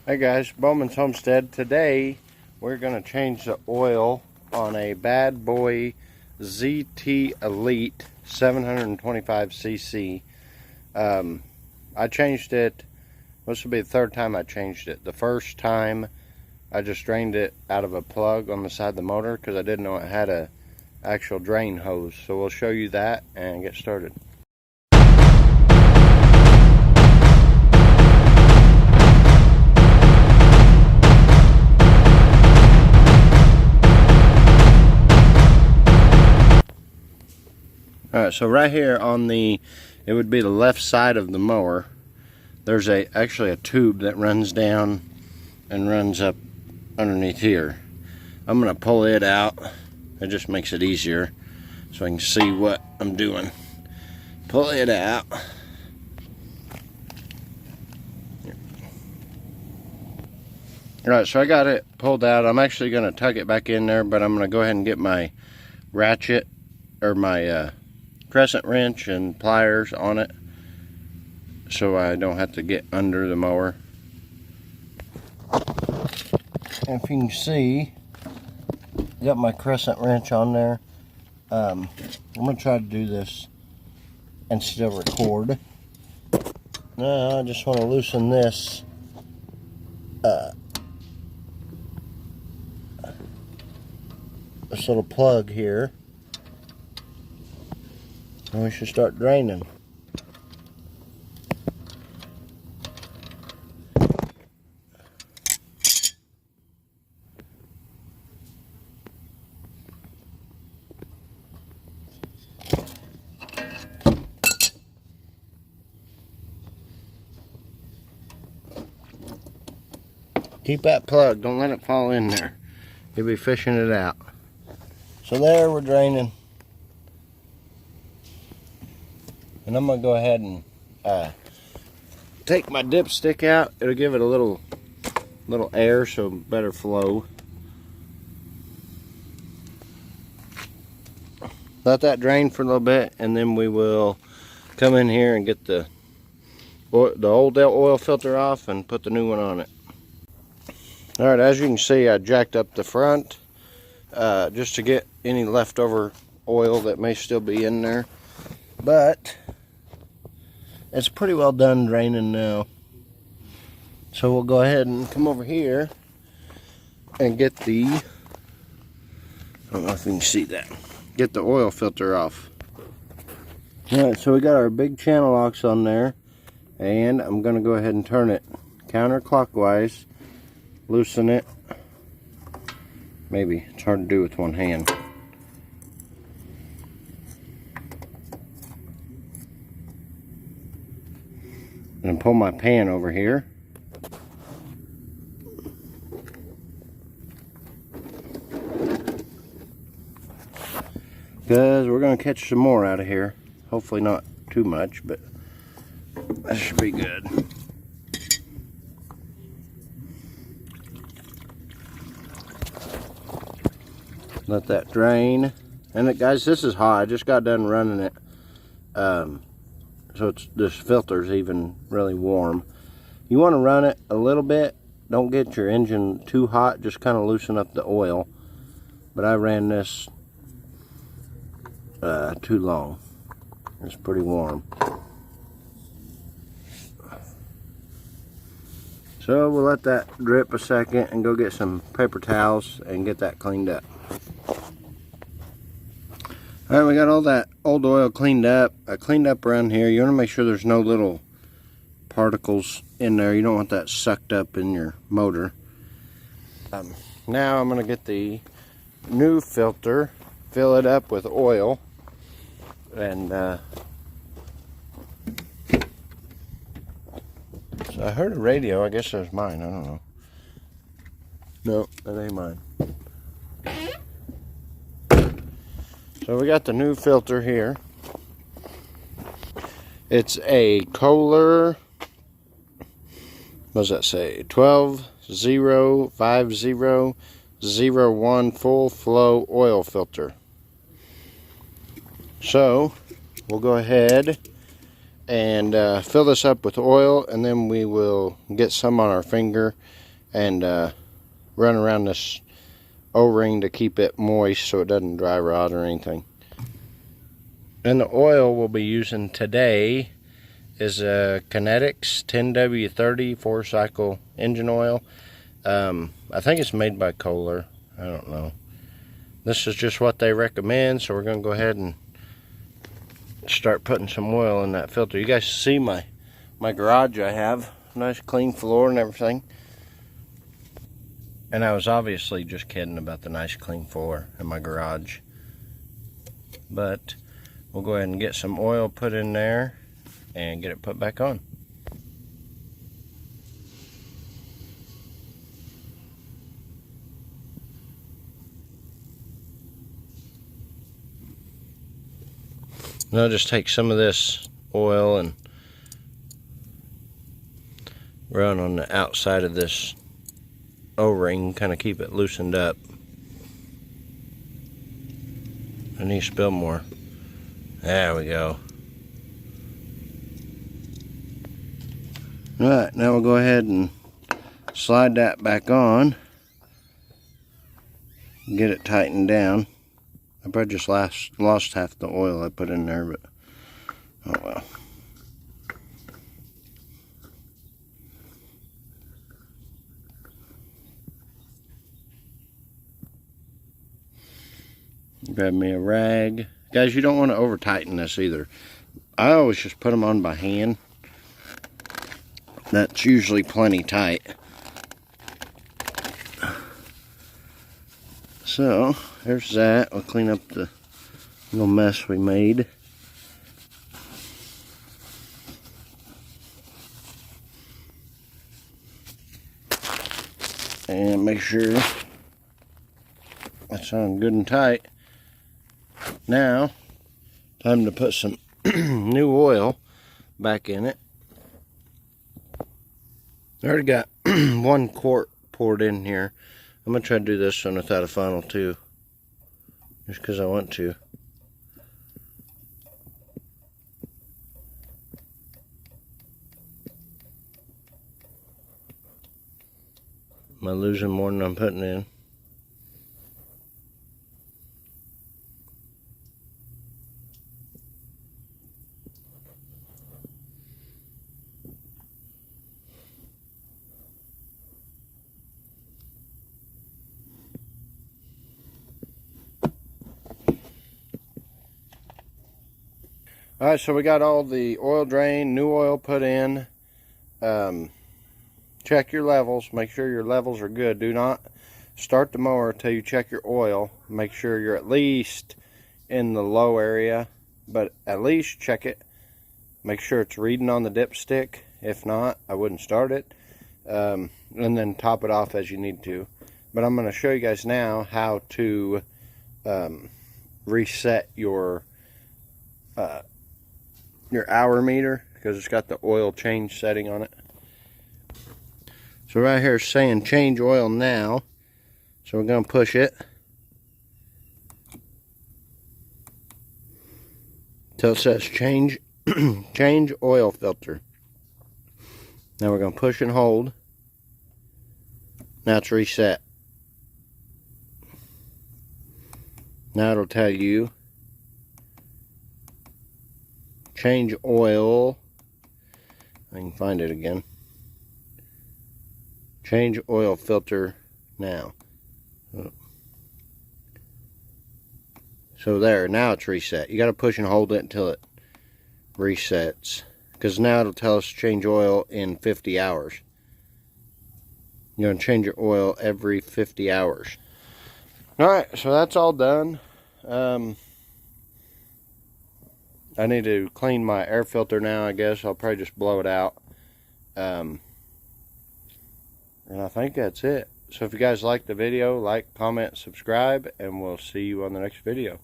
Hey guys, Bowman's Homestead. Today we're going to change the oil on a Bad Boy ZT Elite 725cc. I changed it. This will be the third time I changed it. The first time I just drained it out of a plug on the side of the motor because I didn't know it had a actual drain hose. So we'll show you that and get started. Alright, so right here on it would be the left side of the mower, there's actually a tube that runs down and runs up underneath here. I'm going to pull it out. It just makes it easier so I can see what I'm doing. Pull it out. Alright, so I got it pulled out. I'm actually going to tuck it back in there, but I'm going to go ahead and get my ratchet or my crescent wrench and pliers on it so I don't have to get under the mower. If you can see, I got my crescent wrench on there. I'm going to try to do this and still record. Now I just want to loosen this little plug here. And we should start draining. Keep that plug, don't let it fall in there. You'll be fishing it out. So there, we're draining. And I'm going to go ahead and take my dipstick out. It'll give it a little air, so better flow. Let that drain for a little bit, and then we will come in here and get the old oil filter off and put the new one on it. Alright, as you can see, I jacked up the front just to get any leftover oil that may still be in there. But it's pretty well done draining now. So we'll go ahead and come over here and get I don't know if you can see that. Get the oil filter off. Alright, so we got our big channel locks on there. And I'm going to go ahead and turn it counterclockwise. Loosen it. Maybe it's hard to do with one hand. And pull my pan over here. Because we're going to catch some more out of here. Hopefully not too much, but that should be good. Let that drain. And guys, this is hot. I just got done running it. So this filter's even really warm. You want to run it a little bit. Don't get your engine too hot. Just kind of loosen up the oil. But I ran this too long. It's pretty warm. So we'll let that drip a second and go get some paper towels and get that cleaned up. Alright, we got all that old oil cleaned up. I cleaned up around here. You want to make sure there's no little particles in there. You don't want that sucked up in your motor. Now I'm going to get the new filter, fill it up with oil, and so I heard a radio. I guess that was mine. I don't know. No, that ain't mine. So we got the new filter here. It's a Kohler, what does that say? 1205001 full flow oil filter. So we'll go ahead and fill this up with oil, and then we will get some on our finger and run around this O-ring to keep it moist so it doesn't dry rot or anything. And the oil we'll be using today is a Kinetics 10W30 4-cycle engine oil. I think it's made by Kohler. I don't know. This is just what they recommend, so we're going to go ahead and start putting some oil in that filter. You guys see my garage. I have nice clean floor and everything. And I was obviously just kidding about the nice clean floor in my garage. But we'll go ahead and get some oil put in there and get it put back on. And I'll just take some of this oil and run on the outside of this O-ring, kind of keep it loosened up. I need to spill more. There we go. Alright, now we'll go ahead and slide that back on. Get it tightened down. I probably just lost half the oil I put in there, but oh well. Grab me a rag. Guys, you don't want to over tighten this either. I always just put them on by hand. That's usually plenty tight. So, there's that. We'll clean up the little mess we made. And make sure that's on good and tight. Now, time to put some new oil back in it. I already got 1 quart poured in here. I'm going to try to do this one without a funnel too, just because I want to. Am I losing more than I'm putting in? Alright, so we got all the oil drained, new oil put in. Check your levels. Make sure your levels are good. Do not start the mower until you check your oil. Make sure you're at least in the low area, but at least check it. Make sure it's reading on the dipstick. If not, I wouldn't start it. And then top it off as you need to. But I'm going to show you guys now how to reset your hour meter, because it's got the oil change setting on it. So right here it's saying change oil now. So we're going to push it till it says change change oil filter. Now we're going to push and hold. Now it's reset. Now it'll tell you change oil. I can find it again. Change oil filter now. So there, now it's reset. You got to push and hold it until it resets, because now it'll tell us to change oil in 50 hours. You're going to change your oil every 50 hours. Alright, so that's all done. I need to clean my air filter now, I guess. I'll probably just blow it out. And I think that's it. So if you guys like the video, like, comment, subscribe, and we'll see you on the next video.